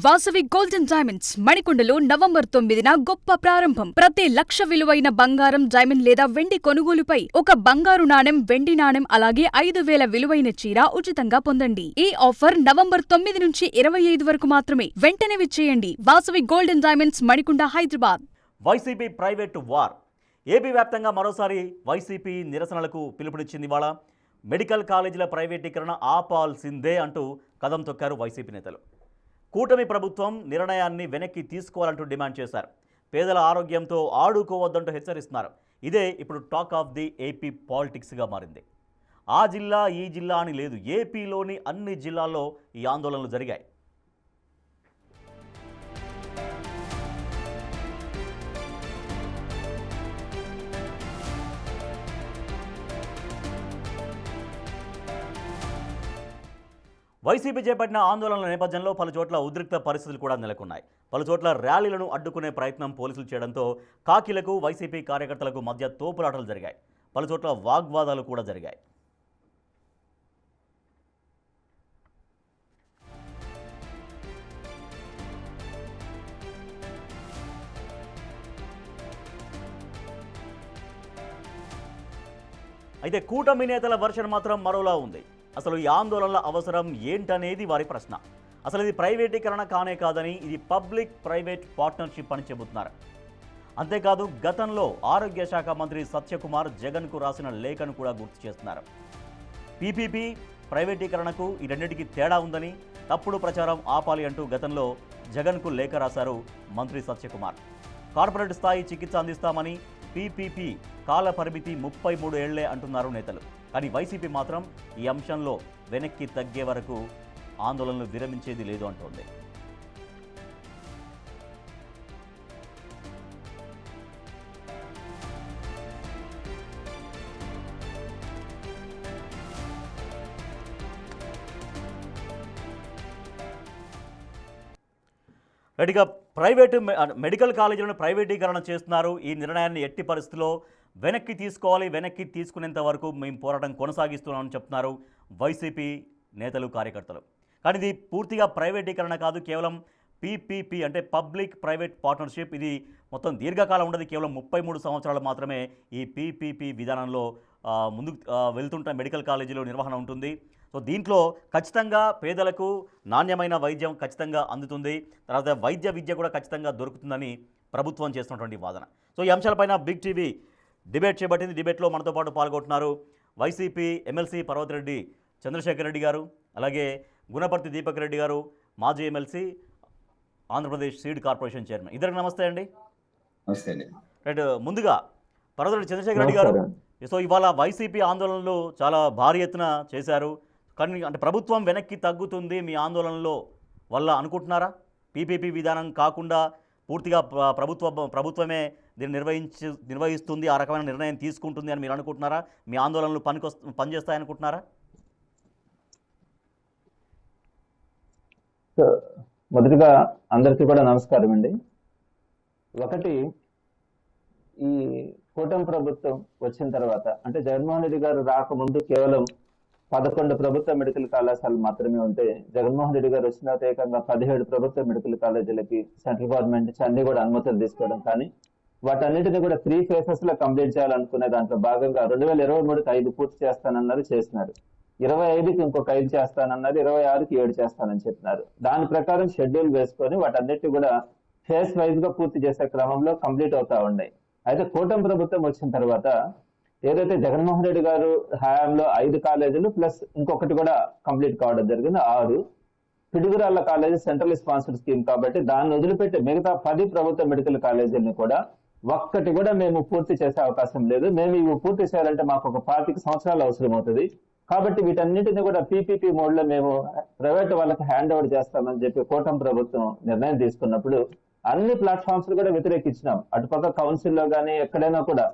Vasavi golden diamonds మణికొండలో November 9న గొప్ప ప్రారంభం. ప్రతి లక్ష విలువైన బంగారం, డైమండ్ లేదా వెండి కొనుగోలుపై ఒక బంగారు నాణెం, వెండి నాణెం అలాగే 5,000 విలువైన చీర ఉచితంగా పొందండి. ఈ ఆఫర్ నవంబర్ 9 నుంచి 25 వరకు మాత్రమే. వెంటనే విచ్చేయండి. Vasavi golden diamonds, Manikonda, Hyderabad. YCP private war. AP వ్యాప్తంగా మరోసారి వైసీపీ నిరసనలకు పిలుపునిచ్చింది. ఇవాళ మెడికల్ కాలేజీల ప్రైవేటీకరణ ఆపాల్సిందే అంటూ కదం తొక్కారు వైసీపీ నేతలు. కూటమి ప్రభుత్వం నిర్ణయాన్ని వెనక్కి తీసుకోవాలంటూ డిమాండ్ చేశారు. పేదల ఆరోగ్యంతో ఆడుకోవద్దంటూ హెచ్చరిస్తున్నారు. ఇదే ఇప్పుడు టాక్ ఆఫ్ ది ఏపీ పాలిటిక్స్గా మారింది. ఆ జిల్లా ఈ జిల్లా అని లేదు, ఏపీలోని అన్ని జిల్లాల్లో ఈ ఆందోళనలు జరిగాయి. వైసీపీ చేపట్టిన ఆందోళనల నేపథ్యంలో పలుచోట్ల ఉద్రిక్త పరిస్థితులు కూడా నెలకొన్నాయి. పలుచోట్ల ర్యాలీలను అడ్డుకునే ప్రయత్నం పోలీసులు చేయడంతో కాకిలకు వైసీపీ కార్యకర్తలకు మధ్య తోపులాటలు జరిగాయి. పలుచోట్ల వాగ్వాదాలు కూడా జరిగాయి. అయితే కూటమి నేతల వర్షన్ మాత్రం మరోలా ఉంది. అసలు ఈ ఆందోళనల అవసరం ఏంటనేది వారి ప్రశ్న. అసలు ఇది ప్రైవేటీకరణ కానే కాదని, ఇది పబ్లిక్ ప్రైవేట్ పార్ట్నర్షిప్ అని చెబుతున్నారు. అంతేకాదు, గతంలో ఆరోగ్య శాఖ మంత్రి సత్యకుమార్ జగన్కు రాసిన లేఖను కూడా గుర్తు చేస్తున్నారు. పీపీపీ ప్రైవేటీకరణకు ఈ రెండింటికి తేడా ఉందని, తప్పుడు ప్రచారం ఆపాలి అంటూ గతంలో జగన్కు లేఖ రాశారు మంత్రి సత్యకుమార్. కార్పొరేట్ స్థాయి చికిత్స అందిస్తామని, పీపీపీ కాల పరిమితి 33 ఏళ్లే అంటున్నారు నేతలు. కానీ వైసీపీ మాత్రం ఈ అంశంలో వెనక్కి తగ్గే వరకు ఆందోళనలు విరమించేది లేదు అంటోంది. రెడీగా ప్రైవేటు మెడికల్ కాలేజీలను ప్రైవేటీకరణ చేస్తున్నారు. ఈ నిర్ణయాన్ని ఎట్టి పరిస్థితుల్లో వెనక్కి తీసుకోవాలి, వెనక్కి తీసుకునేంత వరకు మేము పోరాటం కొనసాగిస్తున్నామని చెప్తున్నారు వైసీపీ నేతలు, కార్యకర్తలు. కానీ ఇది పూర్తిగా ప్రైవేటీకరణ కాదు, కేవలం పీపీపీ అంటే పబ్లిక్ ప్రైవేట్ పార్ట్నర్షిప్. ఇది మొత్తం దీర్ఘకాలం ఉండదు, కేవలం 33 సంవత్సరాలు మాత్రమే ఈ పీపీపీ విధానంలో ముందుకు వెళ్తుంటే మెడికల్ కాలేజీలో నిర్వహణ ఉంటుంది. సో దీంట్లో ఖచ్చితంగా పేదలకు నాణ్యమైన వైద్యం ఖచ్చితంగా అందుతుంది, తర్వాత వైద్య విద్య కూడా ఖచ్చితంగా దొరుకుతుందని ప్రభుత్వం చేస్తున్నటువంటి వాదన. సో ఈ అంశాలపైన బిగ్ టీవీ డిబేట్ చేపట్టింది. డిబేట్లో మనతో పాటు పాల్గొంటున్నారు వైసీపీ ఎమ్మెల్సీ పర్వతిరెడ్డి చంద్రశేఖర్ రెడ్డి గారు, అలాగే గుణపర్తి దీపక్ రెడ్డి గారు, మాజీ MLC, Andhra Pradesh seed corporation chairman. ఇద్దరికి నమస్తే అండి. నమస్తే అండి. రైట్, ముందుగా పర్వతిరెడ్డి చంద్రశేఖర్ రెడ్డి గారు, సో ఇవాళ వైసీపీ ఆందోళనలు చాలా భారీ ఎత్తున చేశారు. కానీ అంటే ప్రభుత్వం వెనక్కి తగ్గుతుంది మీ ఆందోళనలో వల్ల అనుకుంటున్నారా? పీపీపీ విధానం కాకుండా పూర్తిగా ప్రభుత్వమే దీన్ని నిర్వహిస్తుంది, ఆ రకమైన నిర్ణయం తీసుకుంటుంది అని మీరు అనుకుంటున్నారా? మీ ఆందోళనలు పనిచేస్తాయనుకుంటున్నారా? మొదటిగా అందరికీ కూడా నమస్కారం అండి. ఒకటి, ఈ కూటమి ప్రభుత్వం వచ్చిన తర్వాత అంటే జగన్మోహన్ రెడ్డి గారు రాకముందు కేవలం 11 ప్రభుత్వ మెడికల్ కళాశాలలు మాత్రమే ఉంటే, జగన్మోహన్ రెడ్డి గారు వచ్చిన తర్వాత ఏకంగా 17 ప్రభుత్వ మెడికల్ కాలేజీలకి సెంట్రల్ గవర్నమెంట్ నుంచి అన్ని కూడా అనుమతులు తీసుకోవడం, కానీ వాటన్నిటిని కూడా 3 phases లో కంప్లీట్ చేయాలనుకునే దాంట్లో భాగంగా 2023కి 5 పూర్తి చేస్తానన్నారు, చేసినారు. 25కి ఇంకొక 5 చేస్తానన్నారు, 26కి 7 చేస్తానని చెప్పినారు. దాని ప్రకారం షెడ్యూల్ వేసుకొని వాటన్నిటి కూడా ఫేస్ వైజ్ గా పూర్తి చేసే క్రమంలో కంప్లీట్ అవుతా ఉన్నాయి. అయితే కూటమి ప్రభుత్వం వచ్చిన తర్వాత ఏదైతే జగన్మోహన్ రెడ్డి గారు హయాంలో 5 కాలేజీలు ప్లస్ ఇంకొకటి కూడా కంప్లీట్ కావడం జరిగింది, 6. Piduguralla college central sponsored scheme కాబట్టి దాన్ని వదిలిపెట్టి మిగతా 10 ప్రభుత్వ మెడికల్ కాలేజీలను కూడా ఒక్కటి కూడా మేము పూర్తి చేసే అవకాశం లేదు. మేము ఇవి పూర్తి చేయాలంటే మాకు ఒక 25 సంవత్సరాలు అవసరం అవుతుంది. కాబట్టి వీటన్నిటిని కూడా పీపీపీ మోడ్ లో మేము ప్రైవేట్ వాళ్ళకి హ్యాండ్ ఓవర్ చేస్తామని చెప్పి కూటమి ప్రభుత్వం నిర్ణయం తీసుకున్నప్పుడు అన్ని ప్లాట్ఫామ్స్ కూడా వ్యతిరేకించినాం. అటుపక్క కౌన్సిల్లో కానీ ఎక్కడైనా కూడా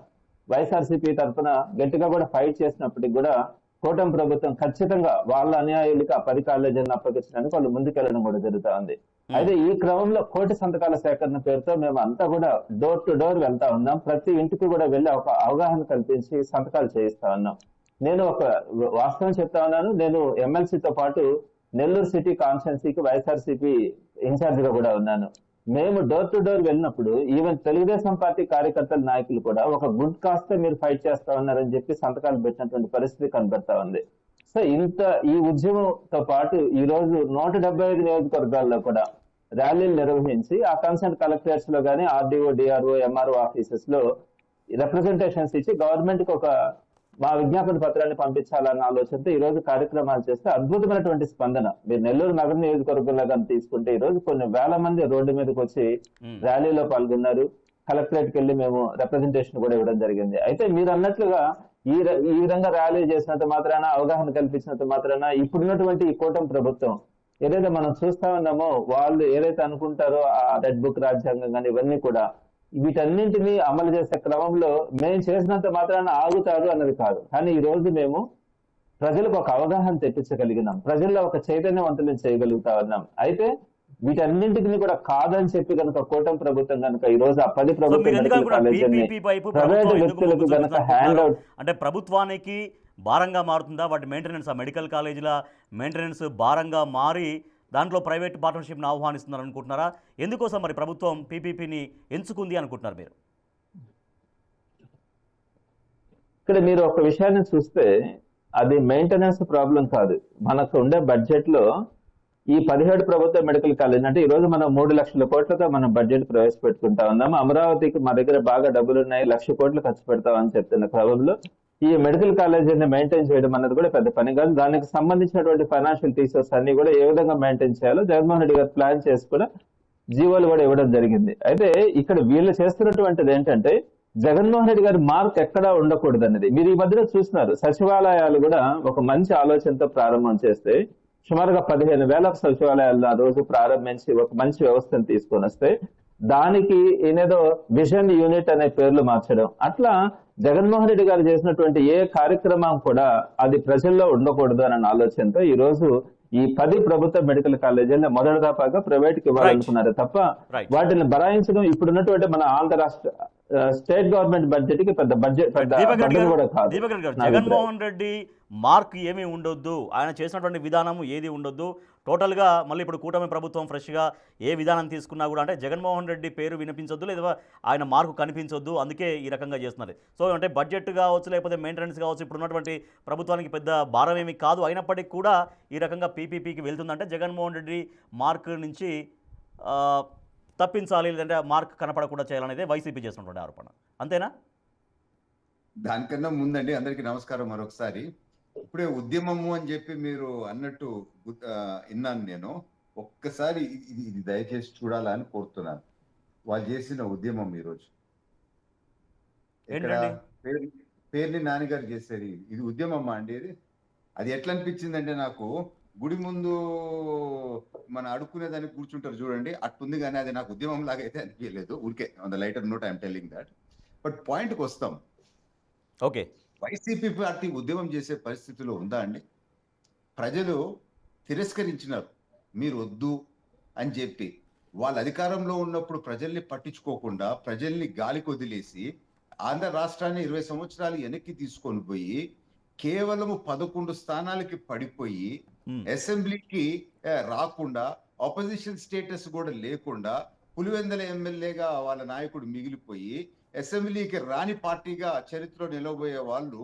వైఎస్ఆర్సీపీ తరఫున గట్టిగా కూడా ఫైట్ చేసినప్పటికి కూడా కూటమి ప్రభుత్వం ఖచ్చితంగా వాళ్ళ అనుయాయులకి ఆ 10 కాలేజీలను అప్పగించడానికి వాళ్ళు ముందుకెళ్లడం కూడా జరుగుతూ ఉంది. అయితే ఈ క్రమంలో 1,00,00,000 సంతకాల సేకరణ పేరుతో మేము అంతా కూడా డోర్ టు డోర్ వెళ్తా ఉన్నాం. ప్రతి ఇంటికి కూడా వెళ్ళి ఒక అవగాహన కల్పించి సంతకాలు చేయిస్తా ఉన్నాం. నేను ఒక వాస్తవం చెప్తా ఉన్నాను. నేను ఎమ్మెల్సీతో పాటు నెల్లూరు సిటీ కాన్స్టిట్యున్సీకి వైఎస్ఆర్సీపీ ఇన్ఛార్జ్ గా కూడా ఉన్నాను. మేము డోర్ టు డోర్ వెళ్ళినప్పుడు ఈవెన్ తెలుగుదేశం పార్టీ కార్యకర్తల నాయకులు కూడా ఒక గుడ్ కాస్తే మీరు ఫైట్ చేస్తా ఉన్నారని చెప్పి సంతకాలు పెట్టినటువంటి పరిస్థితి కనబడతా ఉంది. సో ఈ ఉద్యమంతో పాటు ఈ రోజు 175 నియోజకవర్గాల్లో కూడా ర్యాలీలు నిర్వహించి ఆ కన్సర్న్ కలెక్టరేట్స్ లో కానీ ఆర్డీఓ, డిఆర్ఓ, ఎంఆర్ఓ ఆఫీసెస్ లో రిప్రజెంటేషన్స్ ఇచ్చి గవర్నమెంట్ కి మా విజ్ఞాపన పత్రాన్ని పంపించాలన్న ఆలోచనతో ఈ రోజు కార్యక్రమాలు చేస్తే అద్భుతమైనటువంటి స్పందన. మీరు నెల్లూరు నగర నియోజకవర్గంలో కానీ తీసుకుంటే ఈ రోజు కొన్ని వేల మంది రోడ్డు మీదకి వచ్చి ర్యాలీలో పాల్గొన్నారు. కలెక్టరేట్కి వెళ్ళి మేము రిప్రజెంటేషన్ కూడా ఇవ్వడం జరిగింది. అయితే మీరు అన్నట్లుగా ఈ విధంగా ర్యాలీ చేసినంత మాత్రాన, అవగాహన కల్పించినంత మాత్రాన ఇప్పుడున్నటువంటి ఈ కూటమి ప్రభుత్వం ఏదైతే మనం చూస్తా ఉన్నామో వాళ్ళు ఏదైతే అనుకుంటారో ఆ రెడ్ బుక్ రాజ్యాంగం కానీ ఇవన్నీ కూడా వీటన్నింటినీ అమలు చేసే క్రమంలో మేము చేసినంత మాత్రాన ఆగుతారు అన్నది కాదు. కానీ ఈ రోజు మేము ప్రజలకు ఒక అవగాహన తెప్పించగలిగినాం, ప్రజల్లో ఒక చైతన్యవంతులను చేయగలుగుతా ఉన్నాం. అయితే వీటన్నింటినీ కూడా కాదని చెప్పి కనుక కూటమి ప్రభుత్వం కనుక ఈ రోజు ఆ 10 ప్రభుత్వ మెడికల్ కాలేజీని ప్రైవేట్ వ్యక్తులకు కనుక హ్యాండ్ అవుట్ అంటే ప్రభుత్వానికి భారంగా మారుతుందా వాటి మెయింటెనెన్స్? ఆ మెడికల్ కాలేజీల మెయింటెనెన్స్ భారంగా మారి దాంట్లో ప్రైవేట్ పార్ట్నర్షిప్ని ఆహ్వానిస్తున్నారు అనుకుంటున్నారా? ఎందుకోసం మరి ప్రభుత్వం పీపీపీని ఎంచుకుంది అనుకుంటున్నారు మీరు? ఇక్కడ మీరు ఒక విషయాన్ని చూస్తే అది మెయింటెనెన్స్ ప్రాబ్లం కాదు. మనకు ఉండే బడ్జెట్ లో ఈ 17 ప్రభుత్వ మెడికల్ కాలేజ్ అంటే ఈ రోజు మనం 3 లక్షల కోట్లతో మనం బడ్జెట్ ప్రవేశపెట్టుకుంటా ఉన్నాము. అమరావతికి మా దగ్గర బాగా డబ్బులు ఉన్నాయి, 1,00,000 కోట్లు ఖర్చు పెడతామని చెప్తున్న క్రమంలో ఈ మెడికల్ కాలేజీని మెయింటైన్ చేయడం అన్నది కూడా పెద్ద పని కాదు. దానికి సంబంధించినటువంటి ఫైనాన్షియల్ టీచర్స్ అన్ని కూడా ఏ విధంగా మెయింటైన్ చేయాలో జగన్మోహన్ రెడ్డి గారు ప్లాన్ చేసి కూడా జీవోలు కూడా ఇవ్వడం జరిగింది. అయితే ఇక్కడ వీళ్ళు చేస్తున్నటువంటిది ఏంటంటే జగన్మోహన్ రెడ్డి గారి మార్క్ ఎక్కడా ఉండకూడదు అన్నది. మీరు ఈ మధ్యలో చూస్తున్నారు, సచివాలయాలు కూడా ఒక మంచి ఆలోచనతో ప్రారంభం చేస్తే సుమారుగా 15,000 సచివాలయాలను ఆ రోజు ప్రారంభించి ఒక మంచి వ్యవస్థను తీసుకొని వస్తే దానికి ఏనేదో విజన్ యూనిట్ అనే పేర్లు మార్చడం, అట్లా జగన్మోహన్ రెడ్డి గారు చేసినటువంటి ఏ కార్యక్రమం కూడా అది ప్రజల్లో ఉండకూడదు అన్న ఆలోచనతో ఈ రోజు ఈ 10 ప్రభుత్వ మెడికల్ కాలేజీలను మొదటి దాపాగా ప్రైవేట్కి ఇవ్వాలనుకున్నారు తప్ప వాటిని బరాయించడం ఇప్పుడున్నటువంటి మన ఆంధ్ర రాష్ట్ర స్టేట్ గవర్నమెంట్ బడ్జెట్ కి పెద్ద బడ్జెట్ కూడా కాదు. జగన్మోహన్ రెడ్డి మార్క్ ఏమీ ఉండొద్దు, ఆయన చేసినటువంటి విధానం ఏది ఉండొద్దు. టోటల్గా మళ్ళీ ఇప్పుడు కూటమి ప్రభుత్వం ఫ్రెష్గా ఏ విధానం తీసుకున్నా కూడా అంటే జగన్మోహన్ రెడ్డి పేరు వినిపించొద్దు, లేదా ఆయన మార్కు కనిపించొద్దు, అందుకే ఈ రకంగా చేస్తున్నారు. సో అంటే బడ్జెట్ కావచ్చు, లేకపోతే మెయింటెనెన్స్ కావచ్చు, ఇప్పుడు ఉన్నటువంటి ప్రభుత్వానికి పెద్ద భారం ఏమీ కాదు. అయినప్పటికీ కూడా ఈ రకంగా పీపీపీకి వెళ్తుందంటే జగన్మోహన్ రెడ్డి మార్క్ నుంచి తప్పించాలి, లేదంటే మార్క్ కనపడకుండా చేయాలనేది వైసీపీ చేస్తున్నటువంటి ఆరోపణ. అంతేనా? దానికన్నా ముందండి అందరికీ నమస్కారం మరొకసారి. ఇప్పుడే ఉద్యమము అని చెప్పి మీరు అన్నట్టు విన్నాను నేను. ఒక్కసారి ఇది దయచేసి చూడాలని కోరుతున్నాను. వాళ్ళు చేసిన ఉద్యమం ఈరోజు ఇక్కడ పేర్ని నాన్నగారు చేశారు. ఇది ఉద్యమం అండి. అది ఎట్లా అనిపించిందంటే నాకు గుడి ముందు మన అడుక్కునేదానికి కూర్చుంటారు చూడండి, అట్టుంది. కానీ అది నాకు ఉద్యమం లాగా అయితే అనిపించలేదు. ఊరికే on the lighter note I'm telling that. But పాయింట్కి వస్తాం. ఓకే, వైసీపీ పార్టీ ఉద్యమం చేసే పరిస్థితిలో ఉందా అండి? ప్రజలు తిరస్కరించినారు, మీరు వద్దు అని చెప్పి. వాళ్ళ అధికారంలో ఉన్నప్పుడు ప్రజల్ని పట్టించుకోకుండా ప్రజల్ని గాలికి వదిలేసి ఆంధ్ర రాష్ట్రాన్ని 20 సంవత్సరాలు వెనక్కి తీసుకొని పోయి కేవలము 11 స్థానాలకి పడిపోయి అసెంబ్లీకి రాకుండా ఆపోజిషన్ స్టేటస్ కూడా లేకుండా పులివెందల ఎమ్మెల్యేగా వాళ్ళ నాయకుడు మిగిలిపోయి అసెంబ్లీకి రాని పార్టీగా చరిత్రలో నిలవబోయే వాళ్ళు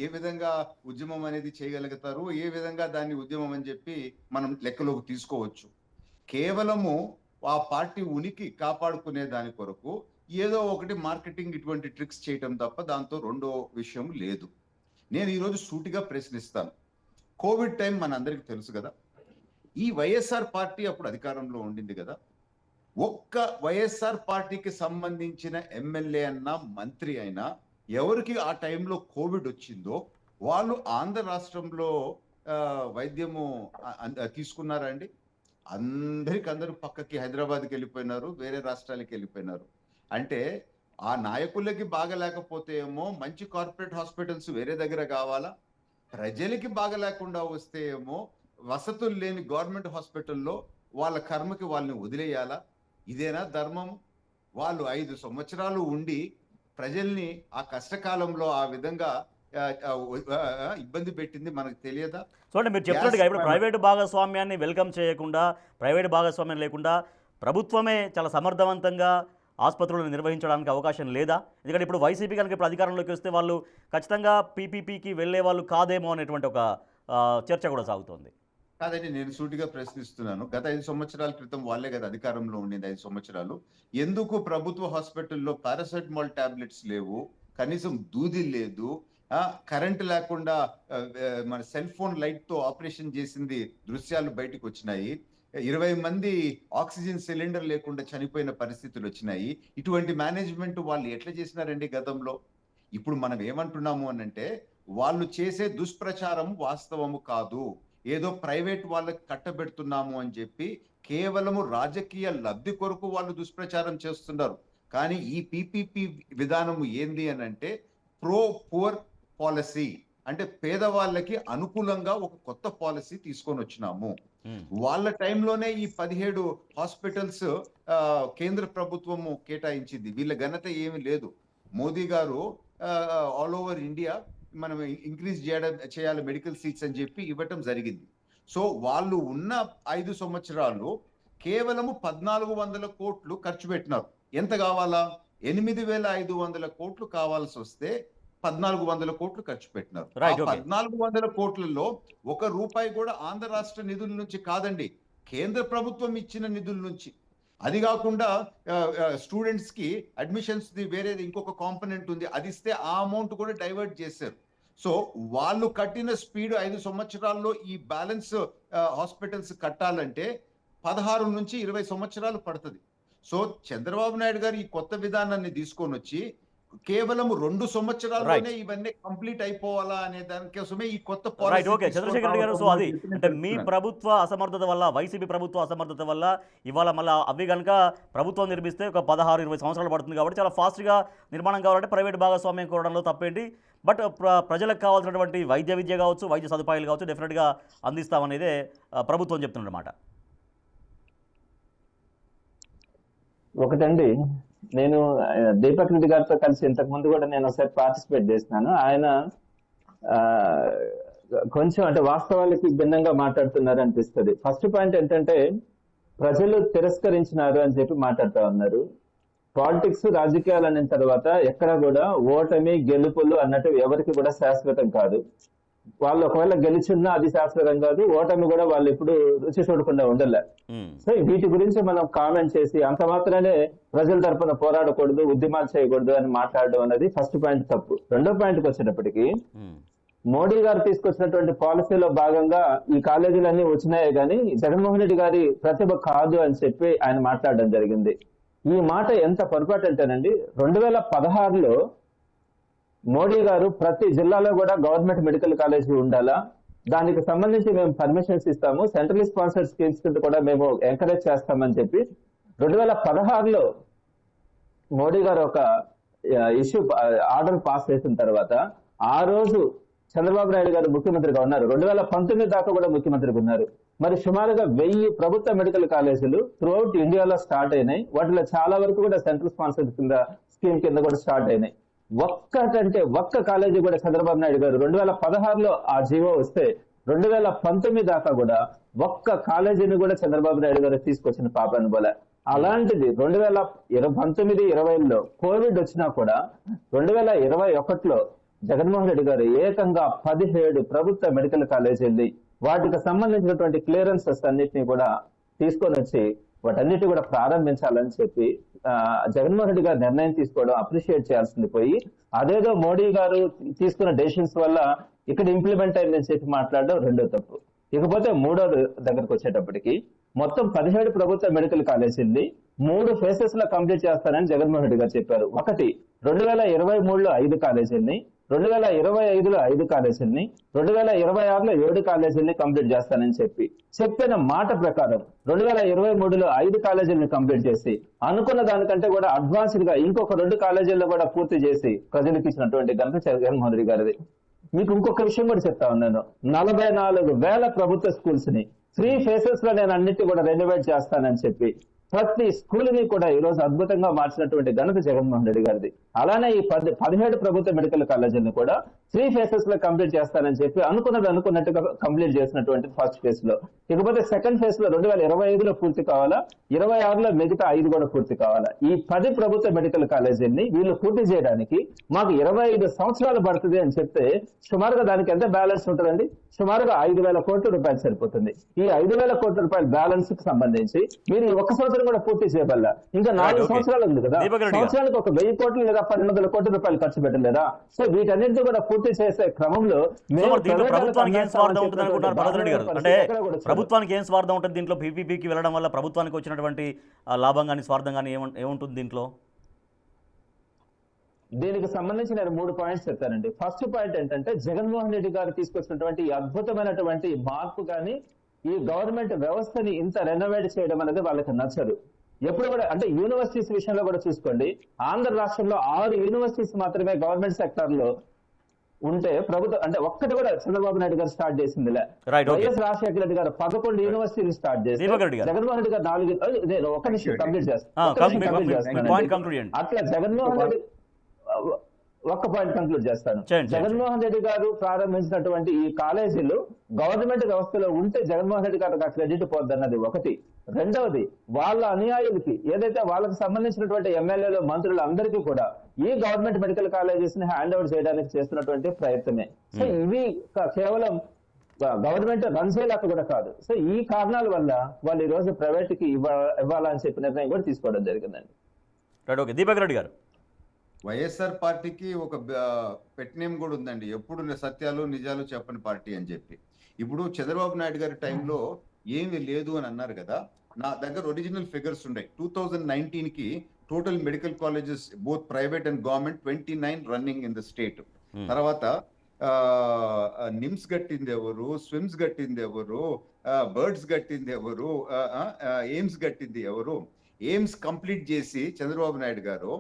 ఏ విధంగా ఉద్యమం అనేది చేయగలుగుతారు, ఏ విధంగా దాన్ని ఉద్యమం అని చెప్పి మనం లెక్కలోకి తీసుకోవచ్చు. కేవలము ఆ పార్టీ ఉనికి కాపాడుకునే దాని కొరకు ఏదో ఒకటి మార్కెటింగ్ ఇటువంటి ట్రిక్స్ చేయటం తప్ప దాంతో రెండో విషయం లేదు. నేను ఈరోజు సూటిగా ప్రశ్నిస్తాను. కోవిడ్ టైం మనందరికీ తెలుసు కదా. ఈ వైఎస్ఆర్ పార్టీ అప్పుడు అధికారంలో ఉండింది కదా. ఒక్క వైఎస్ఆర్ పార్టీకి సంబంధించిన ఎమ్మెల్యే అన్నా మంత్రి అయినా ఎవరికి ఆ టైంలో కోవిడ్ వచ్చిందో వాళ్ళు ఆంధ్ర రాష్ట్రంలో వైద్యము తీసుకున్నారా అండి? అందరూ పక్కకి హైదరాబాద్కి వెళ్ళిపోయినారు, వేరే రాష్ట్రాలకి వెళ్ళిపోయినారు. అంటే ఆ నాయకులకి బాగా లేకపోతే ఏమో మంచి కార్పొరేట్ హాస్పిటల్స్ వేరే దగ్గర కావాలా, ప్రజలకి బాగా లేకుండా వస్తే ఏమో వసతులు లేని గవర్నమెంట్ హాస్పిటల్లో వాళ్ళ కర్మకి వాళ్ళని వదిలేయాలా? ఇదేనా ధర్మం? వాళ్ళు 5 సంవత్సరాలు ఉండి ప్రజల్ని ఆ కష్టకాలంలో ఆ విధంగా ఇబ్బంది పెట్టింది మనకు తెలియదా? చూడండి, మీరు చెప్తున్నట్టుగా ఇప్పుడు ప్రైవేటు భాగస్వామ్యాన్ని వెల్కమ్ చేయకుండా, ప్రైవేటు భాగస్వామ్యం లేకుండా ప్రభుత్వమే చాలా సమర్థవంతంగా ఆసుపత్రులను నిర్వహించడానికి అవకాశం లేదా? ఎందుకంటే ఇప్పుడు వైసీపీ కనుక ఇప్పుడు అధికారంలోకి వస్తే వాళ్ళు ఖచ్చితంగా పీపీపీకి వెళ్ళే వాళ్ళు కాదేమో అనేటువంటి ఒక చర్చ కూడా సాగుతోంది. కాదండి, నేను సూటిగా ప్రశ్నిస్తున్నాను. గత 5 సంవత్సరాల క్రితం వాళ్ళే కదా అధికారంలో ఉండేది 5 సంవత్సరాలు. ఎందుకు ప్రభుత్వ హాస్పిటల్లో పారాసెటమాల్ టాబ్లెట్స్ లేవు, కనీసం దూది లేదు, కరెంట్ లేకుండా మన సెల్ ఫోన్ లైట్ తో ఆపరేషన్ చేసింది దృశ్యాలు బయటకు వచ్చినాయి. 20 మంది ఆక్సిజన్ సిలిండర్ లేకుండా చనిపోయిన పరిస్థితులు వచ్చినాయి. ఇటువంటి మేనేజ్మెంట్ వాళ్ళు ఎట్లా చేసినారండి గతంలో? ఇప్పుడు మనం ఏమంటున్నాము అనంటే, వాళ్ళు చేసే దుష్ప్రచారం వాస్తవము కాదు, ఏదో ప్రైవేట్ వాళ్ళకి కట్టబెడుతున్నాము అని చెప్పి కేవలము రాజకీయ లబ్ధి కొరకు వాళ్ళు దుష్ప్రచారం చేస్తున్నారు. కానీ ఈ పీపీపీ విధానము ఏంది అని అంటే ప్రో పువర్ పాలసీ, అంటే పేదవాళ్ళకి అనుకూలంగా ఒక కొత్త పాలసీ తీసుకొని వచ్చినాము. వాళ్ళ టైంలోనే ఈ 17 హాస్పిటల్స్ కేంద్ర ప్రభుత్వము కేటాయించింది. వీళ్ళ ఘనత ఏమి లేదు. మోదీ గారు ఆల్ ఓవర్ ఇండియా మనం ఇంక్రీజ్ చేయాలి మెడికల్ సీట్స్ అని చెప్పి ఇవ్వటం జరిగింది. సో వాళ్ళు ఉన్న 5 సంవత్సరాలు కేవలము 1400 కోట్లు ఖర్చు పెట్టినారు. ఎంత కావాలా? 8500 కోట్లు కావాల్సి వస్తే 1400 కోట్లు ఖర్చు పెట్టినారు. 1400 కోట్లలో 1 రూపాయి కూడా ఆంధ్ర రాష్ట్ర నిధుల నుంచి కాదండి, కేంద్ర ప్రభుత్వం ఇచ్చిన నిధుల నుంచి. అది కాకుండా స్టూడెంట్స్ కి అడ్మిషన్స్ వేరేది ఇంకొక కాంపోనెంట్ ఉంది, అది ఇస్తే ఆ అమౌంట్ కూడా డైవర్ట్ చేశారు. సో వాళ్ళు కట్టిన స్పీడ్ 5 సంవత్సరాల్లో ఈ బ్యాలెన్స్ హాస్పిటల్స్ కట్టాలంటే 16 నుంచి 20 సంవత్సరాలు పడుతుంది. సో చంద్రబాబు నాయుడు గారు ఈ కొత్త విధానాన్ని తీసుకొని వచ్చి కేవలం 2 సంవత్సరాల్లోనే ఇవన్నీ కంప్లీట్ అయిపోవాలా అనే దానికోసమే ఈ కొత్త పాలసీ. ఓకే చంద్రశేఖర్ రెడ్డి గారు, సో అది అంటే మీ ప్రభుత్వ అసమర్థత వల్ల, వైసీపీ ప్రభుత్వ అసమర్థత వల్ల ఇవాళ మళ్ళీ అవి కనుక ప్రభుత్వం నిర్మిస్తే ఒక 16-20 సంవత్సరాలు పడుతుంది. కాబట్టి చాలా ఫాస్ట్గా నిర్మాణం కావాలంటే ప్రైవేట్ భాగస్వామ్యం కోవడంలో తప్పేంటి? బట్ ప్రజలకు కావాల్సినటువంటి వైద్య విద్య కావచ్చు, వైద్య సదుపాయాలు కావచ్చు డెఫినెట్గా అందిస్తామనేదే ప్రభుత్వం చెప్తున్నమాట. ఒకటండి, నేను దీపక్ రెడ్డి గారితో కలిసి ఇంతకు ముందు కూడా నేను ఒకసారి పార్టిసిపేట్ చేసినాను. ఆయన కొంచెం అంటే వాస్తవాలకి భిన్నంగా మాట్లాడుతున్నారు అనిపిస్తుంది. ఫస్ట్ పాయింట్ ఏంటంటే ప్రజలు తిరస్కరించినారు అని చెప్పి మాట్లాడుతూ ఉన్నారు. పాలిటిక్స్ రాజకీయాలు అన్న తర్వాత ఎక్కడ కూడా ఓటమి గెలుపులు అన్నట్టు ఎవరికి కూడా శాశ్వతం కాదు. వాళ్ళు ఒకవేళ గెలిచిన్నా అది శాశ్వతం కాదు, ఓటమి కూడా వాళ్ళు ఇప్పుడు రుచి చూడకుండా ఉండలే. సో వీటి గురించి మనం కామెంట్ చేసి అంత మాత్రమే ప్రజల తరపున పోరాడకూడదు, ఉద్యమాలు చేయకూడదు అని మాట్లాడడం అనేది ఫస్ట్ పాయింట్ తప్పు. రెండో పాయింట్కి వచ్చేటప్పటికి మోడీ గారు తీసుకొచ్చినటువంటి పాలసీలో భాగంగా ఈ కాలేజీలన్నీ వచ్చినాయే కానీ జగన్మోహన్ రెడ్డి గారి ప్రతిభ కాదు అని చెప్పి ఆయన మాట్లాడడం జరిగింది. ఈ మాట ఎంత పొరపాటు అంటేనండి, 2016లో మోడీ గారు ప్రతి జిల్లాలో కూడా గవర్నమెంట్ మెడికల్ కాలేజ్ ఉండాలా, దానికి సంబంధించి మేము పర్మిషన్స్ ఇస్తాము, సెంట్రల్ స్పాన్సర్డ్ స్కీమ్స్ కింద కూడా మేము ఎంకరేజ్ చేస్తామని చెప్పి 2016లో మోడీ గారు ఒక ఆర్డర్ పాస్ చేసిన తర్వాత ఆ రోజు చంద్రబాబు నాయుడు గారు ముఖ్యమంత్రిగా ఉన్నారు. 2019 దాకా కూడా ముఖ్యమంత్రిగా ఉన్నారు. మరి సుమారుగా 1000 ప్రభుత్వ మెడికల్ కాలేజీలు త్రూఅవుట్ ఇండియాలో స్టార్ట్ అయినాయి. వాటిలో చాలా వరకు కూడా సెంట్రల్ స్పాన్సర్డ్ కింద స్కీమ్ కింద కూడా స్టార్ట్ అయినాయి. ఒక్క కాలేజీ కూడా చంద్రబాబు నాయుడు గారు 2016లో ఆ జీవో వస్తే 2019 దాకా కూడా ఒక్క కాలేజీని కూడా చంద్రబాబు నాయుడు గారు తీసుకొచ్చిన పాపాన్ని పోలే. అలాంటిది 2019-20లో కోవిడ్ వచ్చినా కూడా 2021లో జగన్మోహన్ రెడ్డి గారు ఏకంగా 17 ప్రభుత్వ మెడికల్ కాలేజీలు వాటికి సంబంధించినటువంటి క్లియరెన్సెస్ అన్నిటినీ కూడా తీసుకొని వచ్చి వాటన్నిటి కూడా ప్రారంభించాలని చెప్పి జగన్మోహన్ రెడ్డి గారు నిర్ణయం తీసుకోవడం అప్రిషియేట్ చేయాల్సింది పోయి అదేదో మోడీ గారు తీసుకున్న డెసిషన్స్ వల్ల ఇక్కడ ఇంప్లిమెంట్ అయిందని చెప్పి మాట్లాడడం రెండో తప్పు. ఇకపోతే మూడో దగ్గరకు వచ్చేటప్పటికి మొత్తం 17 ప్రభుత్వ మెడికల్ కాలేజీల్ని 3 ఫేసెస్ లో కంప్లీట్ చేస్తానని జగన్మోహన్ రెడ్డి గారు చెప్పారు. ఒకటి 2023లో 5 కాలేజీల్ని, 2025లో 5 కాలేజీల్ని, 2026లో 7 కాలేజీల్ని కంప్లీట్ చేస్తానని చెప్పిన మాట ప్రకారం 2023లో 5 కాలేజీలను కంప్లీట్ చేసి అనుకున్న దానికంటే కూడా అడ్వాన్స్డ్ గా ఇంకొక 2 కాలేజీల్లో కూడా పూర్తి చేసి ప్రజలకు ఇచ్చినటువంటి ఘనత జగన్మోహన్ రెడ్డి గారిది. మీకు ఇంకొక విషయం కూడా చెప్తా ఉన్నాను, 44,000 ప్రభుత్వ స్కూల్స్ ని 3 ఫేసెస్ లో నేను అన్నిటి కూడా రెనోవేట్ చేస్తానని చెప్పి ప్రతి స్కూల్ ని కూడా ఈ రోజు అద్భుతంగా మార్చినటువంటి ఘనత జగన్మోహన్ రెడ్డి గారిది. అలానే ఈ 17 ప్రభుత్వ మెడికల్ కాలేజీలను కూడా 3 phases లో కంప్లీట్ చేస్తానని చెప్పి అనుకున్నట్టుగా కంప్లీట్ చేసినటువంటి ఫస్ట్ ఫేజ్ లో. ఇకపోతే సెకండ్ ఫేజ్ లో 2025లో పూర్తి కావాలా, 26లో మిగతా 5 కూడా పూర్తి కావాలా. ఈ 10 ప్రభుత్వ మెడికల్ కాలేజీని వీళ్ళు పూర్తి చేయడానికి మాకు 25 సంవత్సరాలు పడుతుంది అని చెప్తే సుమారుగా దానికి ఎంత బ్యాలెన్స్ ఉంటుందండి? సుమారుగా 5,000 కోట్ల రూపాయలు సరిపోతుంది. ఈ 5,000 కోట్ల రూపాయల బ్యాలెన్స్ కి సంబంధించి మీరు ఈ 1 సంవత్సరం కూడా పూర్తి చేయబల్లా. ఇంకా 4 సంవత్సరాలు ఉంది కదా, సంవత్సరానికి ఒక 1,000 కోట్లు లేదా 1,200 కోట్ల రూపాయలు ఖర్చు పెట్టలేదా? సో వీటన్నిటిని కూడా పూర్తి చేసే క్రమంలో ప్రభుత్వానికి ఏం స్వార్థం ఉంటుంది అనుకుంటున్నారు భరత్ రెడ్డి గారు? అంటే ప్రభుత్వానికి ఏం స్వార్థం ఉంటుంది దీంట్లో? పీపీపీకి వెళ్ళడం వల్ల ప్రభుత్వానికి వచ్చినటువంటి లాభం కానీ స్వార్థం కానీ ఏముంటుంది దీంట్లో? దీనికి సంబంధించి నేను 3 పాయింట్స్ చెప్తానండి. ఫస్ట్ పాయింట్ ఏంటంటే జగన్మోహన్ రెడ్డి గారు తీసుకొచ్చినటువంటి ఈ అద్భుతమైనటువంటి మార్పు కానీ ఈ గవర్నమెంట్ వ్యవస్థని ఇంత రెనోవేట్ చేయడం అనేది వాళ్ళకి నచ్చదు. ఎప్పుడు కూడా అంటే యూనివర్సిటీస్ విషయంలో కూడా చూసుకోండి, ఆంధ్ర రాష్ట్రంలో 6 యూనివర్సిటీస్ మాత్రమే గవర్నమెంట్ సెక్టర్ లో ఉంటే ప్రభుత్వం అంటే ఒక్కటి కూడా చంద్రబాబు నాయుడు గారు స్టార్ట్ చేసిందిలే. వైఎస్ రాజశేఖర రెడ్డి గారు 11 యూనివర్సిటీలు స్టార్ట్ చేసి జగన్మోహన్ రెడ్డి గారు 4 నేను ఒక నిమిషం కంప్లీట్ చేస్తాను. అట్లా జగన్మోహన్ రెడ్డి ఒక్క పాయింట్ కంక్లూడ్ చేస్తాను. జగన్మోహన్ రెడ్డి గారు ప్రారంభించినటువంటి ఈ కాలేజీలు గవర్నమెంట్ వ్యవస్థలో ఉంటే జగన్మోహన్ రెడ్డి గారికి క్రెడిట్ పోద్దన్నది ఒకటి. రెండవది వాళ్ళ అనుయాయులకి ఏదైతే వాళ్ళకి సంబంధించినటువంటి ఎమ్మెల్యేలు మంత్రులు అందరికీ కూడా ఈ గవర్నమెంట్ మెడికల్ కాలేజెస్ ని హ్యాండ్ ఓవర్ చేయడానికి చేస్తున్నటువంటి ప్రయత్నమే. సో ఇవి కేవలం గవర్నమెంట్ రన్ చేయలేక కూడా కాదు. సో ఈ కారణాల వల్ల వాళ్ళు ఈ రోజు ప్రైవేట్ కి ఇవ్వాలని చెప్పిన నిర్ణయం కూడా తీసుకోవడం జరిగిందండి. దీపక్ రెడ్డి గారు, వైఎస్ఆర్ పార్టీకి ఒక పెట్ నేమ్ కూడా ఉందండి, ఎప్పుడు సత్యాలు నిజాలు చెప్పని పార్టీ అని చెప్పి. ఇప్పుడు చంద్రబాబు నాయుడు గారి టైంలో ఏమీ లేదు అని అన్నారు కదా, నా దగ్గర ఒరిజినల్ ఫిగర్స్ ఉన్నాయి. 2019 కి total medical colleges both private and government 29 running in the state. తర్వాత నిమ్స్ కట్టింది ఎవరు, స్విమ్స్ కట్టింది ఎవరు, బర్డ్స్ కట్టింది ఎవరు, ఎయిమ్స్ కట్టింది ఎవరు? ఎయిమ్స్ కంప్లీట్ చేసి చంద్రబాబు నాయుడు గారు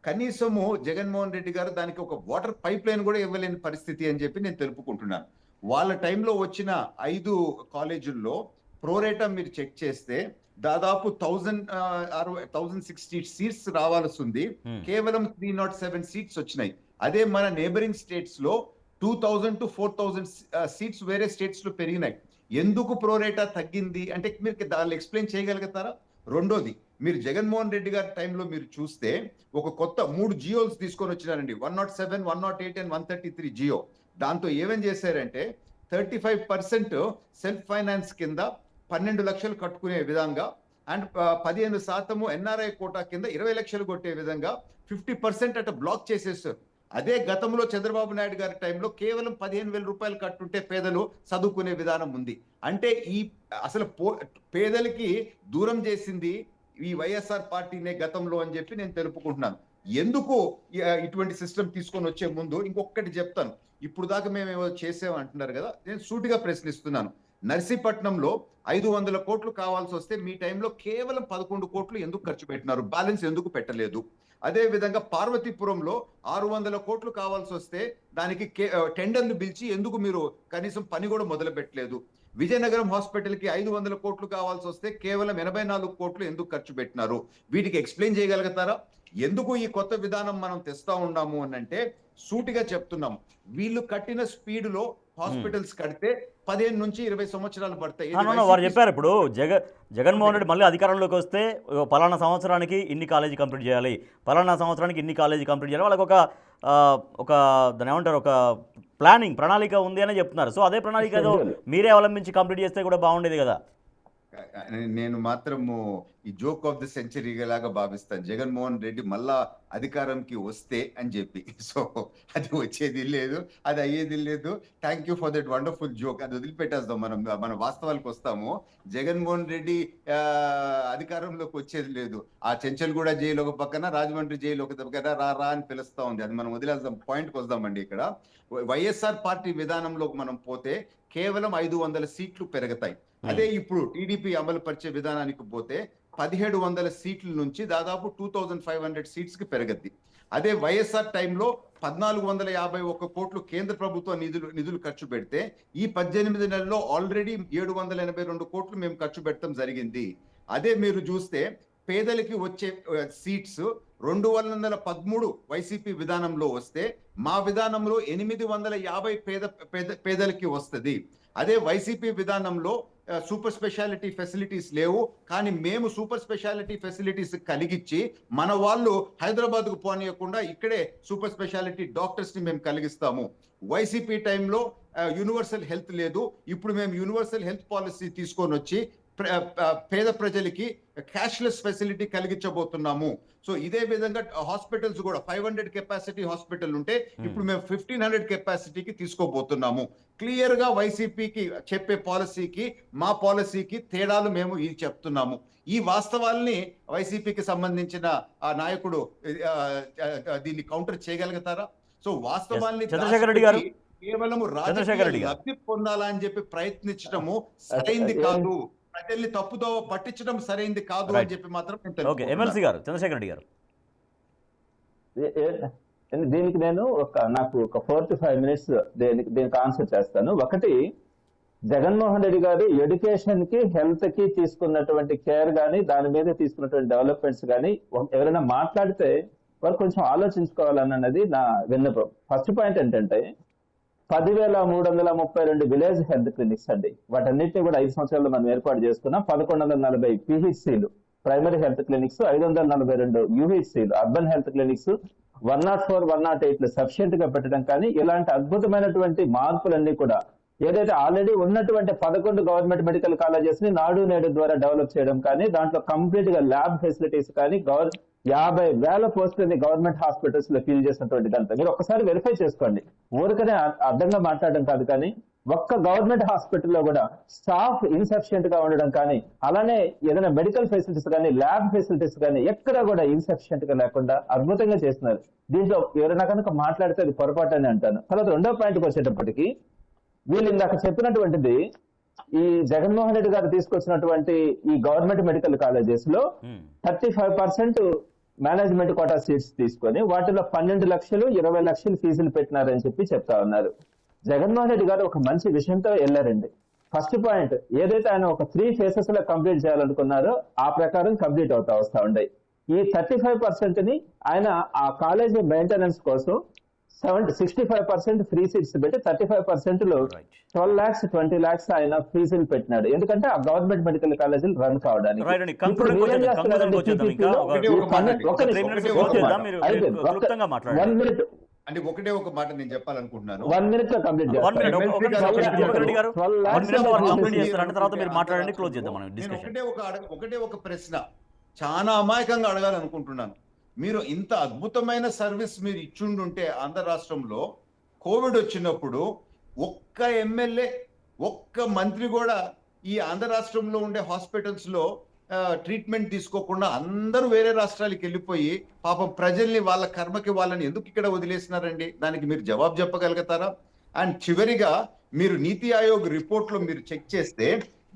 కనీసము జగన్మోహన్ రెడ్డి గారు దానికి ఒక వాటర్ పైప్ లైన్ కూడా ఇవ్వలేని పరిస్థితి అని చెప్పి నేను తెలుపుకుంటున్నాను. వాళ్ళ టైంలో వచ్చిన 5 కాలేజీల్లో ప్రోరేటా మీరు చెక్ చేస్తే దాదాపు 1,060 సీట్స్ రావాల్సి ఉంది, కేవలం 307 సీట్స్ వచ్చినాయి. అదే మన నేబరింగ్ స్టేట్స్ లో 2,000 to 4,000 సీట్స్ వేరే స్టేట్స్ లో పెరిగినాయి. ఎందుకు ప్రోరేటా తగ్గింది అంటే మీరు దాన్ని ఎక్స్ప్లెయిన్ చేయగలుగుతారా? రెండోది, మీరు జగన్మోహన్ రెడ్డి గారి టైంలో మీరు చూస్తే ఒక కొత్త 3 జియోస్ తీసుకొని వచ్చినారండి, 107, 108 and 133 జియో. దాంతో ఏమేం చేశారంటే 35% సెల్ఫ్ ఫైనాన్స్ కింద 12 లక్షలు కట్టుకునే విధంగా అండ్ 15% ఎన్ఆర్ఐ కోటా కింద 20 లక్షలు కొట్టే విధంగా 50% అట బ్లాక్ చేసేస్తారు. అదే గతంలో చంద్రబాబు నాయుడు గారి టైంలో కేవలం 15,000 రూపాయలు కట్టుంటే పేదలు చదువుకునే విధానం ఉంది. అంటే ఈ అసలు పేదలకి దూరం చేసింది ఈ వైఎస్ఆర్ పార్టీనే గతంలో అని చెప్పి నేను తెలుపుకుంటున్నాను. ఎందుకు ఇటువంటి సిస్టమ్ తీసుకొని వచ్చే ముందు ఇంకొకటి చెప్తాను. ఇప్పుడు దాకా మేము ఏమో చేసామంటున్నారు కదా, నేను సూటిగా ప్రశ్నిస్తున్నాను. నర్సీపట్నంలో 500 కోట్లు కావాల్సి వస్తే మీ టైంలో కేవలం 11 కోట్లు ఎందుకు ఖర్చు పెట్టినారు? బ్యాలెన్స్ ఎందుకు పెట్టలేదు? అదే విధంగా పార్వతీపురంలో 600 కోట్లు కావాల్సి వస్తే దానికి టెండర్లు పిలిచి ఎందుకు మీరు కనీసం పని కూడా మొదలు పెట్టలేదు? విజయనగరం హాస్పిటల్ కి 500 కోట్లు కావాల్సి వస్తే కేవలం 84 కోట్లు ఎందుకు ఖర్చు పెట్టినారు? వీటికి ఎక్స్ప్లెయిన్ చేయగలుగుతారా? ఎందుకు ఈ కొత్త విధానం మనం తెస్తా ఉన్నాము అని అంటే సూటిగా చెప్తున్నాం, వీళ్ళు కట్టిన స్పీడ్ లో హాస్పిటల్స్ కడితే 15 నుంచి 20 సంవత్సరాలు పడతాయి. వారు చెప్పారు ఇప్పుడు జగన్మోహన్ రెడ్డి మళ్ళీ అధికారంలోకి వస్తే పలానా సంవత్సరానికి ఇన్ని కాలేజీ కంప్లీట్ చేయాలి, పలానా సంవత్సరానికి ఇన్ని కాలేజీ కంప్లీట్ చేయాలి, వాళ్ళకి ఒక దాని ఏమంటారు ఒక ప్రణాళిక ఉంది అని చెప్తున్నారు. సో అదే ప్రణాళిక ఏదో మీరే అవలంబించి కంప్లీట్ చేస్తే కూడా బాగుండేది కదా. నేను మాత్రము ఈ జోక్ ఆఫ్ ది సెంచరీ లాగా భావిస్తాను, జగన్మోహన్ రెడ్డి మళ్ళా అధికారంకి వస్తే అని చెప్పి. సో అది వచ్చేది లేదు, అది అయ్యేది లేదు. Thank you for that wonderful joke. అది వదిలిపెట్టేస్తాం, మన వాస్తవాలకు వస్తాము. జగన్మోహన్ రెడ్డి అధికారంలోకి వచ్చేది లేదు. ఆ చెంచల్గూడ జైలు ఒక పక్కన, రాజమండ్రి జైలు ఒక పక్కన రా అని పిలుస్తా ఉంది. అది మనం వదిలేద్దాం, పాయింట్కి వద్దామండి. ఇక్కడ వైఎస్ఆర్ పార్టీ విధానంలోకి మనం పోతే కేవలం 500 సీట్లు పెరుగుతాయి. అదే ఇప్పుడు టీడీపీ అమలు పరిచే విధానానికి పోతే 1700 సీట్ల నుంచి దాదాపు 2500 సీట్స్ కి పెరగద్ది. అదే వైఎస్ఆర్ టైంలో 1451 కోట్లు కేంద్ర ప్రభుత్వ నిధులు ఖర్చు పెడితే ఈ 18 నెలల్లో ఆల్రెడీ 782 కోట్లు మేము ఖర్చు పెట్టడం జరిగింది. అదే మీరు చూస్తే పేదలకి వచ్చే సీట్స్ 213 వైసీపీ విధానంలో వస్తే మా విధానంలో 850 పేదలకి వస్తుంది. అదే వైసీపీ విధానంలో సూపర్ స్పెషాలిటీ ఫెసిలిటీస్ లేవు, కానీ మేము సూపర్ స్పెషాలిటీ ఫెసిలిటీస్ కలిగించి మన వాళ్ళు హైదరాబాద్కు పోనీయకుండా ఇక్కడే సూపర్ స్పెషాలిటీ డాక్టర్స్ ని మేము కలిగిస్తాము. వైసీపీ టైంలో యూనివర్సల్ హెల్త్ లేదు, ఇప్పుడు మేము యూనివర్సల్ హెల్త్ పాలసీ తీసుకొని వచ్చి పేద ప్రజలకి క్యాష్లెస్ ఫెసిలిటీ కలిగించబోతున్నాము. సో ఇదే విధంగా హాస్పిటల్స్ కూడా 500 కెపాసిటీ హాస్పిటల్ ఉంటే ఇప్పుడు మేము 1500 కెపాసిటీకి తీసుకోబోతున్నాము. క్లియర్ గా వైసీపీకి చెప్పే పాలసీకి మా పాలసీకి తేడాలు మేము ఇది చెప్తున్నాము. ఈ వాస్తవాల్ని వైసీపీకి సంబంధించిన ఆ నాయకుడు దీన్ని కౌంటర్ చేయగలుగుతారా? సో వాస్తవాల్ని చంద్రశేఖర్ రెడ్డి గారు కేవలం రాజకీయ లబ్ధి పొందాలని చెప్పి ప్రయత్నించడము సరైంది కాదు, ప్రజల్ని తప్పుదో పట్టించడం సరైంది కాదు అని చెప్పి మాత్రం ఎమ్మెల్సీ గారు చంద్రశేఖర్ రెడ్డి గారు దీనికి నేను నాకు ఒక 4 to 5 minutes దీనికి ఆన్సర్ చేస్తాను. ఒకటి, జగన్మోహన్ రెడ్డి గారు ఎడ్యుకేషన్ కి హెల్త్ కి తీసుకున్నటువంటి కేర్ గానీ దాని మీద తీసుకున్నటువంటి డెవలప్మెంట్స్ కానీ ఎవరైనా మాట్లాడితే వారు కొంచెం ఆలోచించుకోవాలన్నది నా విన్నపం. ఫస్ట్ పాయింట్ ఏంటంటే 10,332 విలేజ్ హెల్త్ క్లినిక్స్ అండి. వాటన్నిటిని కూడా 5 సంవత్సరాల్లో మనం ఏర్పాటు చేసుకున్నాం. 1140 పిహెచ్సిలు ప్రైమరీ హెల్త్ క్లినిక్స్, 542 యూహెచ్సిలు అర్బన్ హెల్త్ క్లినిక్స్, 104, 108 సఫిషియెంట్ గా పెట్టడం కానీ ఇలాంటి అద్భుతమైనటువంటి మార్పులన్నీ కూడా ఏదైతే ఆల్రెడీ ఉన్నటువంటి 11 గవర్నమెంట్ మెడికల్ కాలేజెస్ ని నాడు నేడు ద్వారా డెవలప్ చేయడం కానీ దాంట్లో కంప్లీట్ గా ల్యాబ్ ఫెసిలిటీస్ కానీ 50,000 పోస్టులని గవర్నమెంట్ హాస్పిటల్స్ లో ఫిల్ చేసినటువంటి దాంట్లో మీరు ఒకసారి వెరిఫై చేసుకోండి. ఊరికనే అర్థంగా మాట్లాడడం కాదు, కానీ ఒక్క గవర్నమెంట్ హాస్పిటల్లో కూడా స్టాఫ్ ఇన్సఫిషియెంట్ గా ఉండడం కానీ అలానే ఏదైనా మెడికల్ ఫెసిలిటీస్ కానీ ల్యాబ్ ఫెసిలిటీస్ కానీ ఎక్కడ కూడా ఇన్సఫిషియెంట్ గా లేకుండా అద్భుతంగా చేస్తున్నారు. దీంట్లో ఎవరైనా కనుక మాట్లాడితే అది పొరపాటు అని అంటాను. తర్వాత రెండో పాయింట్కి వచ్చేటప్పటికి వీళ్ళు ఇందాక చెప్పినటువంటిది ఈ జగన్మోహన్ రెడ్డి గారు తీసుకొచ్చినటువంటి ఈ గవర్నమెంట్ మెడికల్ కాలేజెస్ లో 35% మేనేజ్మెంట్ కోటా సీట్స్ తీసుకొని వాటిలో 12 లక్షలు 20 లక్షలు ఫీజులు పెట్టినారని చెప్పి చెప్తా ఉన్నారు. జగన్మోహన్ రెడ్డి గారు ఒక మంచి విషయంతో వెళ్ళారండి. ఫస్ట్ పాయింట్, ఏదైతే ఆయన ఒక 3 phases లో కంప్లీట్ చేయాలనుకున్నారో ఆ ప్రకారం కంప్లీట్ వస్తా ఉన్నాయి. ఈ 35% ని ఆయన ఆ కాలేజీ మెయింటెనెన్స్ కోసం 65% ఫ్రీ సీట్స్ పెట్టి 35% లో 12 lakhs 20 lakhs ఆయన ఫీజులు పెట్టినాడు. ఎందుకంటే ఆ గవర్నమెంట్ మెడికల్ కాలేజీలు రన్ కావడానికి. అంటే ఒకటే ఒక మాట నేను చెప్పాలనుకుంటున్నాను. 1 minute లో కంప్లీట్ ఒకటే ఒక ప్రశ్న చాలా అమాయకంగా అడగాలనుకుంటున్నాను. మీరు ఇంత అద్భుతమైన సర్వీస్ మీరు ఇచ్చుండుంటే ఆంధ్ర రాష్ట్రంలో కోవిడ్ వచ్చినప్పుడు ఒక్క ఎమ్మెల్యే ఒక్క మంత్రి కూడా ఈ ఆంధ్ర రాష్ట్రంలో ఉండే హాస్పిటల్స్ లో ట్రీట్మెంట్ తీసుకోకుండా అందరూ వేరే రాష్ట్రాలకు వెళ్ళిపోయి పాపం ప్రజల్ని వాళ్ళ కర్మకి వాళ్ళని ఎందుకు ఇక్కడ వదిలేసినారండి? దానికి మీరు జవాబు చెప్పగలుగుతారా? అండ్ చివరిగా మీరు నీతి ఆయోగ్ రిపోర్ట్ లో మీరు చెక్ చేస్తే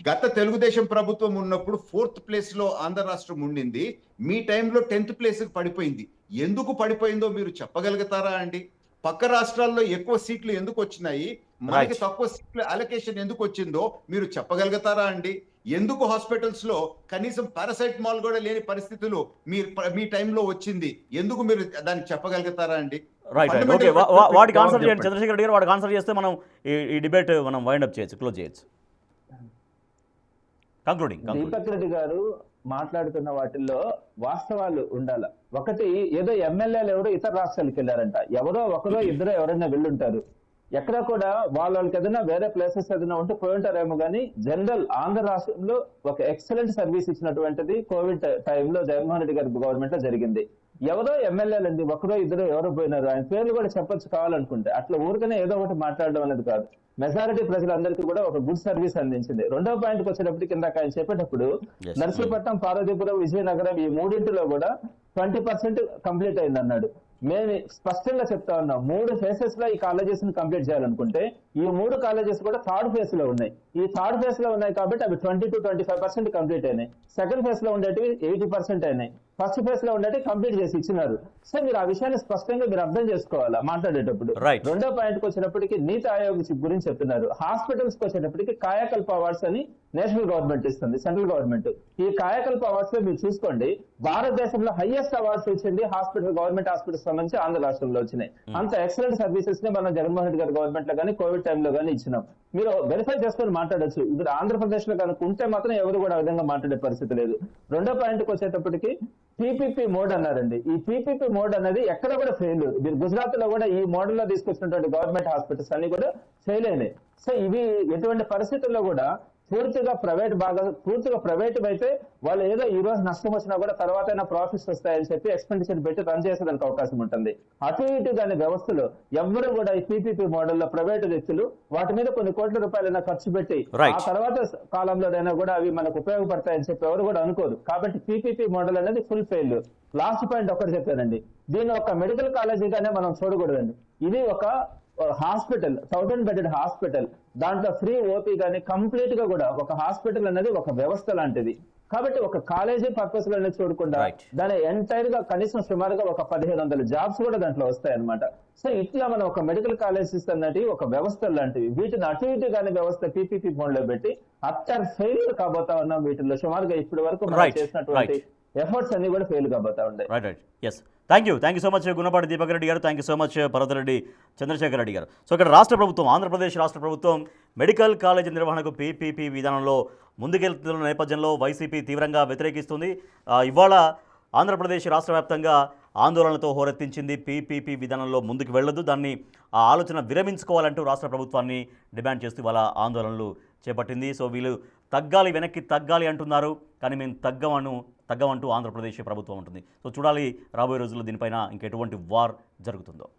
గత తెలుగుదేశం ప్రభుత్వం ఉన్నప్పుడు 4th place లో ఆంధ్ర రాష్ట్రం ఉండింది, మీ టైంలో 10th place పడిపోయింది. ఎందుకు పడిపోయిందో మీరు చెప్పగలుగుతారా అండి? పక్క రాష్ట్రాల్లో ఎక్కువ సీట్లు ఎందుకు వచ్చినాయి, మనకి తక్కువ సీట్ల అలొకేషన్ ఎందుకు వచ్చిందో మీరు చెప్పగలుగుతారా అండి? ఎందుకు హాస్పిటల్స్ లో కనీసం పారాసైటమాల్ కూడా లేని పరిస్థితులు మీ టైంలో వచ్చింది, ఎందుకు మీరు దానికి చెప్పగలుగుతారా అండి? వాటికి ఆన్సర్ చేయండి చంద్రశేఖర్ రెడ్డి గారు. వాటికి ఆన్సర్ చేస్తే మనం ఈ డిబేట్ మనం వైండ్ అప్ చేయొచ్చు, క్లోజ్ చేయొచ్చు. దీపక్ రెడ్డి గారు మాట్లాడుతున్న వాటిల్లో వాస్తవాలు ఉండాలి. ఒకటి, ఏదో ఎమ్మెల్యేలు ఎవరో ఇతర రాష్ట్రాలకు వెళ్ళారంట, ఎవరో ఒకరో ఇద్దరు ఎవరైనా వెళ్ళుంటారు. ఎక్కడ కూడా వాళ్ళకి ఏదైనా వేరే ప్లేసెస్ ఏదైనా ఉంటే పోయి ఉంటారేమో, కానీ జనరల్ ఆంధ్ర రాష్ట్రంలో ఒక ఎక్సలెంట్ సర్వీస్ ఇచ్చినటువంటిది కోవిడ్ టైంలో జగన్మోహన్ రెడ్డి గారి గవర్నమెంట్ లో జరిగింది. ఎవరో ఎమ్మెల్యేలు అండి, ఒకరో ఇద్దరు ఎవరో పోయినారు, ఆయన పేర్లు కూడా చెప్పొచ్చు కావాలనుకుంటే. అట్లా ఊరికనే ఏదో ఒకటి మాట్లాడడం అనేది కాదు. మెజారిటీ ప్రజలందరికీ కూడా ఒక గుడ్ సర్వీస్ అందించింది. రెండో పాయింట్కి వచ్చేటప్పటికి ఇందాక ఆయన చెప్పేటప్పుడు నర్సీపట్నం, పార్వతీపురం, విజయనగరం ఈ మూడింటిలో కూడా 20% కంప్లీట్ అయింది అన్నాడు. మేము స్పష్టంగా చెప్తా ఉన్నాం, 3 phases లో ఈ కాలేజెస్ ని కంప్లీట్ చేయాలనుకుంటే ఈ 3 కాలేజెస్ కూడా 3rd phase లో ఉన్నాయి. ఈ 3rd phase లో ఉన్నాయి కాబట్టి అవి 20 to 25% కంప్లీట్ అయినాయి. 2nd phase లో ఉండేటివి 80% అయినాయి. 1st phase లో ఉండేవి కంప్లీట్ చేసి ఇచ్చినారు. సో మీరు ఆ విషయాన్ని స్పష్టంగా మీరు అర్థం చేసుకోవాలా మాట్లాడేటప్పుడు. రెండో పాయింట్కి వచ్చేటప్పటికి నీతి ఆయోగ్ గురించి చెప్తున్నారు. హాస్పిటల్స్ కి వచ్చేటప్పటికి కాయకల్ప అవార్డ్స్ అని నేషనల్ గవర్నమెంట్ ఇస్తుంది, సెంట్రల్ గవర్నమెంట్. ఈ కాయకల్ప అవార్డ్స్ లో మీరు చూసుకోండి, భారతదేశంలో హైయెస్ట్ అవార్డ్స్ వచ్చింది గవర్నమెంట్ హాస్పిటల్స్ సంబంధించి ఆంధ్ర రాష్ట్రంలో వచ్చినాయి. అంత ఎక్సలెంట్ సర్వీసెస్ ని మనం జగన్మోహన్ రెడ్డి గారి గవర్నమెంట్ లో కానీ కోవిడ్ టైంలో కానీ ఇచ్చినాం. మీరు వెరిఫై చేసుకొని మాట్లాడొచ్చు. ఇప్పుడు ఆంధ్రప్రదేశ్ లో కనుక ఉంటే మాత్రం ఎవరు కూడా ఆ విధంగా మాట్లాడే పరిస్థితి లేదు. రెండో పాయింట్కి వచ్చేటప్పటికి పీపీపీ మోడ్ అన్నారండి. ఈ పీపీపీ మోడ్ అనేది ఎక్కడ కూడా ఫెయిల్. మీరు గుజరాత్ లో కూడా ఈ మోడల్ లో తీసుకొచ్చినటువంటి గవర్నమెంట్ హాస్పిటల్స్ అన్ని కూడా ఫెయిల్ అయినాయి. సో ఇవి ఎటువంటి పరిస్థితుల్లో కూడా పూర్తిగా ప్రైవేట్ అయితే వాళ్ళు ఏదో ఈ రోజు నష్టం వచ్చినా కూడా తర్వాత అయినా ప్రాఫిట్స్ వస్తాయని చెప్పి ఎక్స్పెండిచర్ పెట్టి రన్ చేసేదానికి అవకాశం ఉంటుంది. అటు ఇటు దాని వ్యవస్థలో ఎవరు కూడా ఈ పీపీపీ మోడల్లో ప్రైవేట్ వ్యక్తులు వాటి మీద కొన్ని కోట్ల రూపాయలైనా ఖర్చు పెట్టి ఆ తర్వాత కాలంలోనైనా కూడా అవి మనకు ఉపయోగపడతాయని చెప్పి ఎవరు కూడా అనుకోరు. కాబట్టి పీపీపీ మోడల్ అనేది ఫుల్ ఫెయిల్. లాస్ట్ పాయింట్ ఒకటి చెప్పానండి, దీన్ని ఒక మెడికల్ కాలేజీగానే మనం చూడకూడదండి. ఇది ఒక హాస్పిటల్, 1000 బెడెడ్ హాస్పిటల్. దాంట్లో ఫ్రీ ఓపీ కానీ కంప్లీట్ గా కూడా ఒక హాస్పిటల్ అనేది ఒక వ్యవస్థ లాంటిది. కాబట్టి ఒక కాలేజీ పర్పస్ లోనే చూడకుండా దాని ఎంటైర్ గా కనీసం సుమారుగా ఒక 1500 జాబ్స్ కూడా దాంట్లో వస్తాయి అనమాట. సో ఇట్లా మనం ఒక మెడికల్ కాలేజెస్ అన్నది ఒక వ్యవస్థ లాంటివి. వీటిని అటు ఇటు కానీ వ్యవస్థ పీపీపీ మోడ్ లో పెట్టి అట్టర్ ఫెయిల్యూర్ కాబోతా ఉన్నాం. వీటిలో సుమారుగా ఇప్పటి వరకు మనం చేసినటువంటి ఎఫర్ట్స్ అన్ని కూడా ఫెయిల్ కాబోతా ఉన్నాయి. Right. Yes, thank you so much Gunapati Deepak Reddy గారు. Thank you so much Parvathareddy Chandrasekhar Reddy గారు. సో ఇక్కడ రాష్ట్ర ప్రభుత్వం, ఆంధ్రప్రదేశ్ రాష్ట్ర ప్రభుత్వం మెడికల్ కాలేజీ నిర్వహణకు పీపీపీ విధానంలో ముందుకెళ్తున్న నేపథ్యంలో వైసీపీ తీవ్రంగా వ్యతిరేకిస్తుంది. ఇవాళ ఆంధ్రప్రదేశ్ రాష్ట్ర వ్యాప్తంగా ఆందోళనతో హోరెత్తించింది. పీపీపీ విధానంలో ముందుకు వెళ్ళదు, దాన్ని ఆ ఆలోచన విరమించుకోవాలంటూ రాష్ట్ర ప్రభుత్వాన్ని డిమాండ్ చేస్తూ ఇవాళ ఆందోళనలు చేపట్టింది. సో వీళ్ళు తగ్గాలి, వెనక్కి తగ్గాలి అంటున్నారు, కానీ మేము తగ్గమంటూ ఆంధ్రప్రదేశ్ ప్రభుత్వం ఉంటుంది. సో చూడాలి రాబోయే రోజుల్లో దీనిపైన ఇంకెటువంటి వార్ జరుగుతుందో.